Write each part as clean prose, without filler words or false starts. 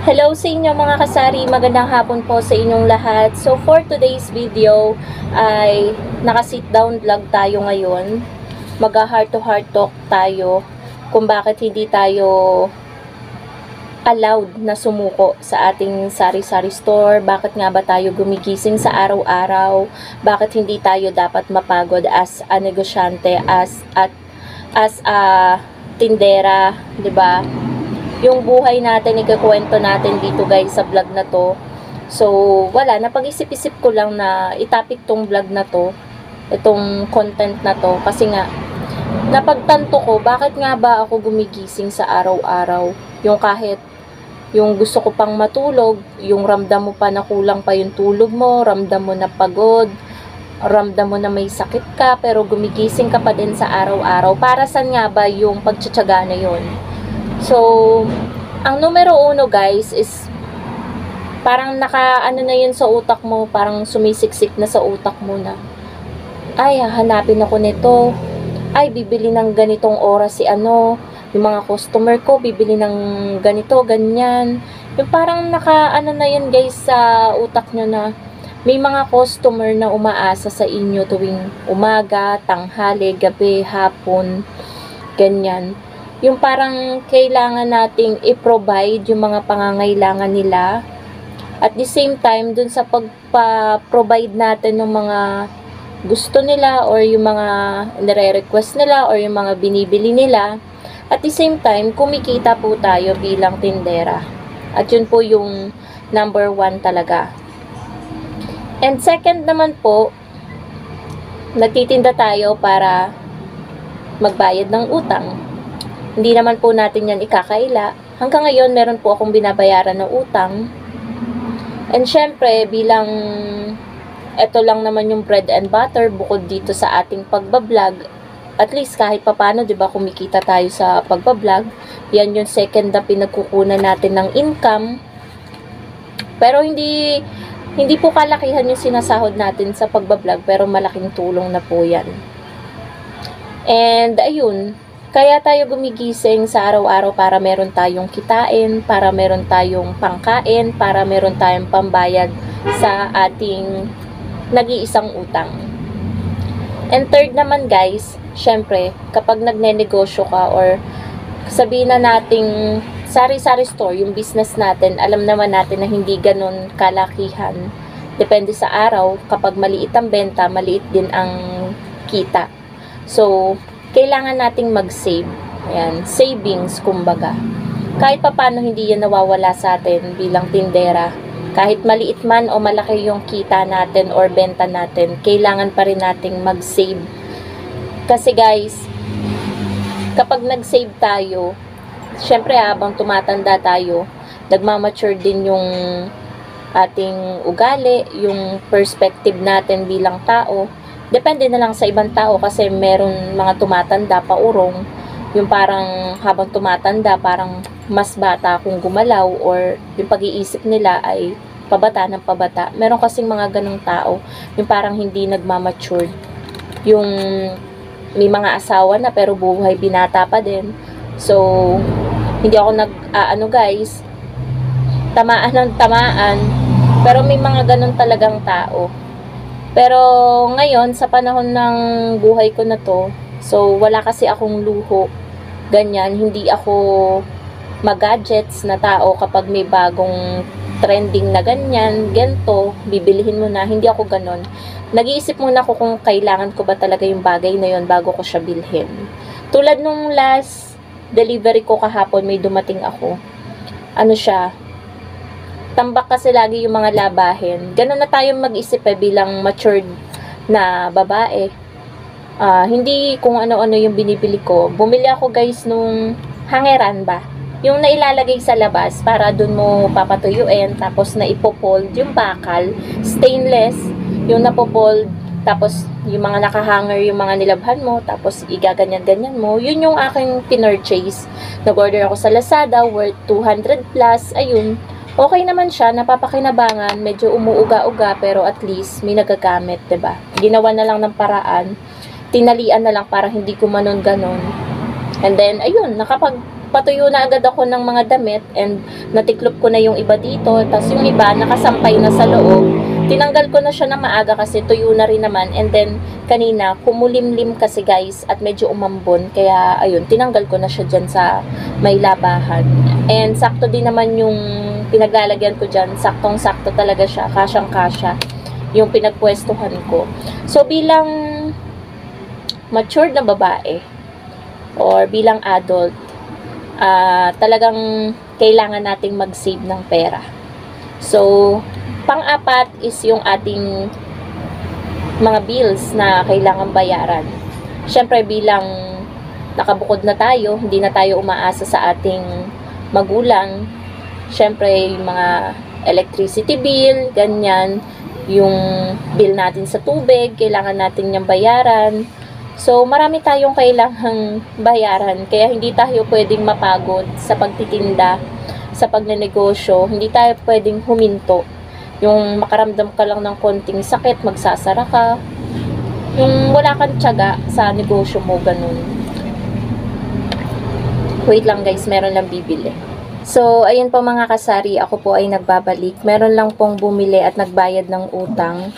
Hello sa inyo mga kasari, magandang hapon po sa inyong lahat. So for today's video ay naka-sit down vlog tayo ngayon. Mag-heart to heart talk tayo kung bakit hindi tayo allowed na sumuko sa ating sari-sari store. Bakit nga ba tayo gumigising sa araw-araw? Bakit hindi tayo dapat mapagod as a negosyante, as a tindera, 'di ba? Yung buhay natin, ikukwento natin dito guys sa vlog na to. So, wala, napag-isip-isip ko lang na itapik tong vlog na to, itong content na to, kasi nga, napagtanto ko, bakit nga ba ako gumigising sa araw-araw? Yung kahit, yung gusto ko pang matulog, yung ramdam mo pa na kulang pa yung tulog mo, ramdam mo na pagod, ramdam mo na may sakit ka, pero gumigising ka pa din sa araw-araw. Para saan nga ba yung pagtsatsaga na yun? So, ang numero uno guys is parang ano na yun sa utak mo, parang sumisiksik na sa utak mo na, ay, hanapin ako nito, ay, bibili ng ganitong oras si yung mga customer ko, bibili ng ganito, ganyan. Yung parang ano na yun guys sa utak nyo na may mga customer na umaasa sa inyo tuwing umaga, tanghali, gabi, hapon, ganyan. Yung parang kailangan nating i-provide yung mga pangangailangan nila. At the same time, dun sa pagpa-provide natin ng mga gusto nila or yung mga nire-request nila or yung mga binibili nila. At the same time, kumikita po tayo bilang tindera. At yun po yung number one talaga. And second naman po, nagtitinda tayo para magbayad ng utang. Hindi naman po natin yan ikakaila. Hanggang ngayon, meron po akong binabayaran na utang. And syempre, bilang ito lang naman yung bread and butter bukod dito sa ating pagbablog, at least kahit papano, 'di ba, kumikita tayo sa pagbablog. Yan yung second na pinagkukunan natin ng income. Pero hindi po kalakihan yung sinasahod natin sa pagbablog, pero malaking tulong na po yan. And ayun, kaya tayo gumigising sa araw-araw para meron tayong kitain, para meron tayong pangkain, para meron tayong pambayad sa ating nag-iisang utang. And third naman guys, syempre, kapag nagnenegosyo ka or sabihin na nating sari-sari store, yung business natin, alam naman natin na hindi ganun kalakihan. Depende sa araw, kapag maliit ang benta, maliit din ang kita. So, kailangan nating mag-save. Ayan, savings kumbaga. Kahit papaano hindi yan nawawala sa atin bilang tindera. Kahit maliit man o malaki yung kita natin or benta natin, kailangan pa rin nating mag-save. Kasi guys, kapag nag-save tayo, syempre habang tumatanda tayo, nagmamature din yung ating ugali, yung perspective natin bilang tao. Depende na lang sa ibang tao kasi meron mga tumatanda pa urong, yung parang habang tumatanda parang mas bata kung gumalaw or yung pag-iisip nila ay pabata ng pabata. Meron kasing mga ganong tao, yung parang hindi nagmamature. Yung may mga asawa na pero buhay binata pa din. So, hindi ako guys, tamaan ng tamaan, pero may mga ganon talagang tao. Pero ngayon, sa panahon ng buhay ko na to, so wala kasi akong luho, ganyan, hindi ako mag-gadgets na tao kapag may bagong trending na ganyan, ganito, bibilihin mo na, hindi ako ganon. Nag-iisip muna ako kung kailangan ko ba talaga yung bagay na yon bago ko siya bilhin. Tulad nung last delivery ko kahapon, may dumating ako. Ano siya? Tambak kasi lagi yung mga labahin. Ganun na tayong mag-isip bilang matured na babae. Hindi kung ano-ano yung binibili ko. Bumili ako guys nung hangeran ba? Yung nailalagay sa labas para dun mo papatuyuin, tapos na ipopold yung bakal, stainless, yung napopold, tapos yung mga nakahanger, yung mga nilabhan mo, tapos igaganyan-ganyan mo. Yun yung aking pinurchase. Nag-order ako sa Lazada, worth 200 plus, ayun. Okay naman siya, napapakinabangan, medyo umuuga-uga, pero at least may nagagamit, 'di ba? Ginawa na lang ng paraan, tinalian na lang para hindi gumanon ganon. And then, ayun, patuyo na agad ako ng mga damit and natiklop ko na yung iba dito. Tapos yung iba, nakasampay na sa loob. Tinanggal ko na siya na maaga kasi tuyo na rin naman. And then, kanina, kumulimlim kasi guys at medyo umambon. Kaya, ayun, tinanggal ko na siya dyan sa may labahan. And sakto din naman yung pinaglalagyan ko dyan. Saktong-sakto talaga siya. Kasyang-kasya yung pinagpwestuhan ko. So, bilang matured na babae or bilang adult, talagang kailangan nating mag-save ng pera. So, pang-apat is yung ating mga bills na kailangan bayaran. Siyempre, bilang nakabukod na tayo, hindi na tayo umaasa sa ating magulang. Siyempre, yung mga electricity bill, ganyan, yung bill natin sa tubig, kailangan natin niyang bayaran. So, marami tayong kailangang bayaran. Kaya hindi tayo pwedeng mapagod sa pagtitinda, sa pagnenegosyo. Hindi tayo pwedeng huminto. Yung makaramdam ka lang ng konting sakit, magsasara ka. Yung wala kang tiyaga sa negosyo mo, ganun. Wait lang guys, meron lang bibili. So, ayun po mga kasari, ako po ay nagbabalik. Meron lang pong bumili at nagbayad ng utang.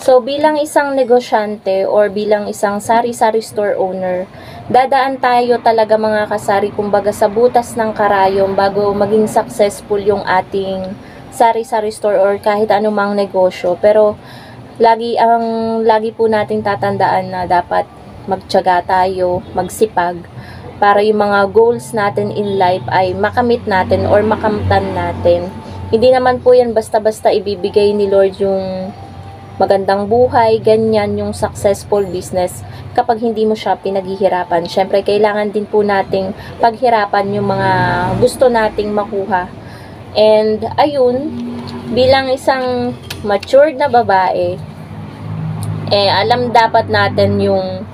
So, bilang isang negosyante or bilang isang sari-sari store owner, dadaan tayo talaga mga kasari, kumbaga sa butas ng karayom bago maging successful yung ating sari-sari store or kahit anumang negosyo. Pero, lagi po nating tatandaan na dapat magtiyaga tayo, magsipag, para yung mga goals natin in life ay makamit natin or makamtan natin. Hindi naman po yan basta-basta ibibigay ni Lord yung magandang buhay, ganyan yung successful business kapag hindi mo siya pinaghihirapan. Syempre, kailangan din po nating paghirapan yung mga gusto nating makuha. And, ayun, bilang isang matured na babae, alam dapat natin yung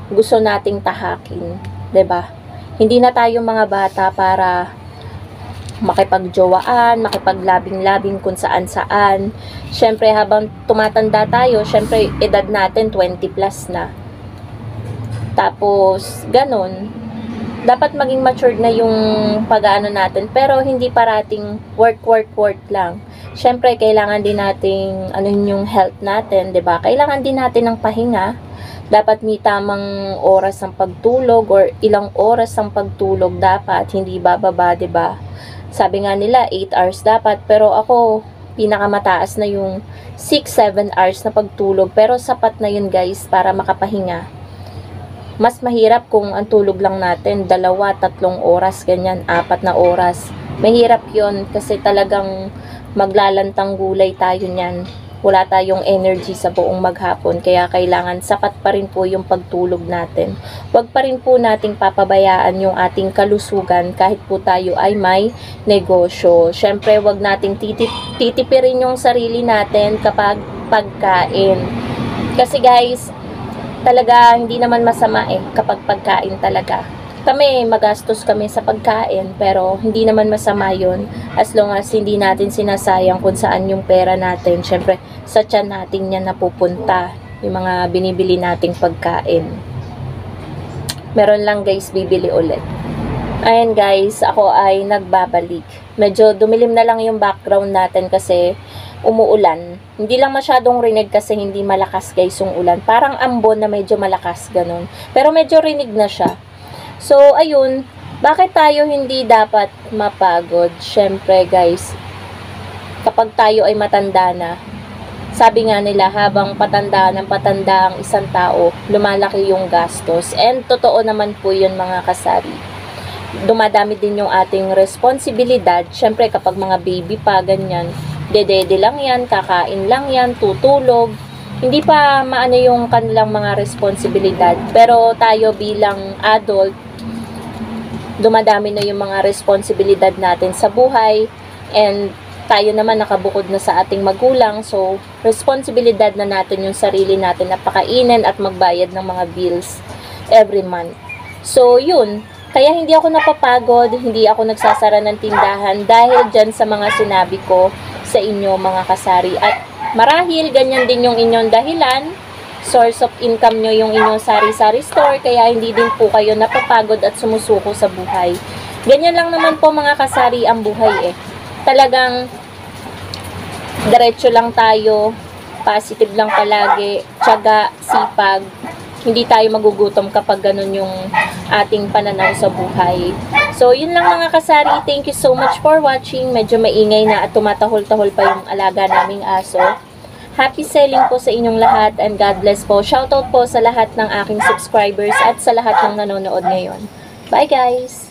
gusto nating tahakin. 'Di ba? Hindi na tayo mga bata para makipagjowaan, makipaglabing-labing kung saan-saan. Syempre, habang tumatanda tayo, syempre, edad natin 20 plus na. Tapos, ganun. Dapat maging matured na yung pag-aano natin, pero hindi parating work lang. Syempre, kailangan din nating yung health natin, 'di ba? Kailangan din natin ng pahinga. Dapat may tamang oras ng pagtulog or ilang oras ng pagtulog dapat, hindi bababa, 'di ba? Sabi nga nila 8 hours dapat, pero ako pinakamataas na yung 6-7 hours na pagtulog, pero sapat na yun guys para makapahinga. Mas mahirap kung ang tulog lang natin 2-3 oras, ganyan, 4 na oras. Mahirap yun kasi talagang maglalantang gulay tayo niyan. Wala tayong energy sa buong maghapon, kaya kailangan sapat pa rin po yung pagtulog natin. Huwag pa rin po nating papabayaan yung ating kalusugan kahit po tayo ay may negosyo. Syempre, huwag nating titipirin yung sarili natin kapag pagkain. Kasi guys, talaga hindi naman masama kapag pagkain talaga. Kami, magastos kami sa pagkain, pero hindi naman masama yun as long as hindi natin sinasayang kung saan yung pera natin. Syempre, sa tiyan natin yan napupunta yung mga binibili nating pagkain. Meron lang guys, bibili ulit. Ayan guys, ako ay nagbabalik. Medyo dumilim na lang yung background natin kasi umuulan. Hindi lang masyadong rinig kasi hindi malakas guys yung ulan. Parang ambon na medyo malakas, ganun. Pero medyo rinig na siya. So, ayun, bakit tayo hindi dapat mapagod? Syempre, guys, kapag tayo ay matanda na, sabi nga nila, habang patanda ang isang tao, lumalaki yung gastos. And totoo naman po yun mga kasari. Dumadami din yung ating responsibilidad. Syempre, kapag mga baby pa, ganyan, dedede lang yan, kakain lang yan, tutulog. Hindi pa maano yung kanilang mga responsibilidad. Pero tayo bilang adult, dumadami na yung mga responsibilidad natin sa buhay, and tayo naman nakabukod na sa ating magulang, so responsibilidad na natin yung sarili natin na pakainin at magbayad ng mga bills every month. So yun, kaya hindi ako napapagod, hindi ako nagsasara ng tindahan dahil dyan sa mga sinabi ko sa inyo mga kasari. At marahil ganyan din yung inyong dahilan, source of income nyo yung inyong sari-sari store, kaya hindi din po kayo napapagod at sumusuko sa buhay. Ganyan lang naman po mga kasari ang buhay eh. Talagang diretso lang tayo, positive lang palagi, tiyaga, sipag. Hindi tayo magugutom kapag ganun yung ating pananaw sa buhay. So, yun lang mga kasari. Thank you so much for watching. Medyo maingay na at tumatahol-tahol pa yung alaga naming aso. Happy selling po sa inyong lahat and God bless po. Shoutout po sa lahat ng aking subscribers at sa lahat ng nanonood ngayon. Bye guys!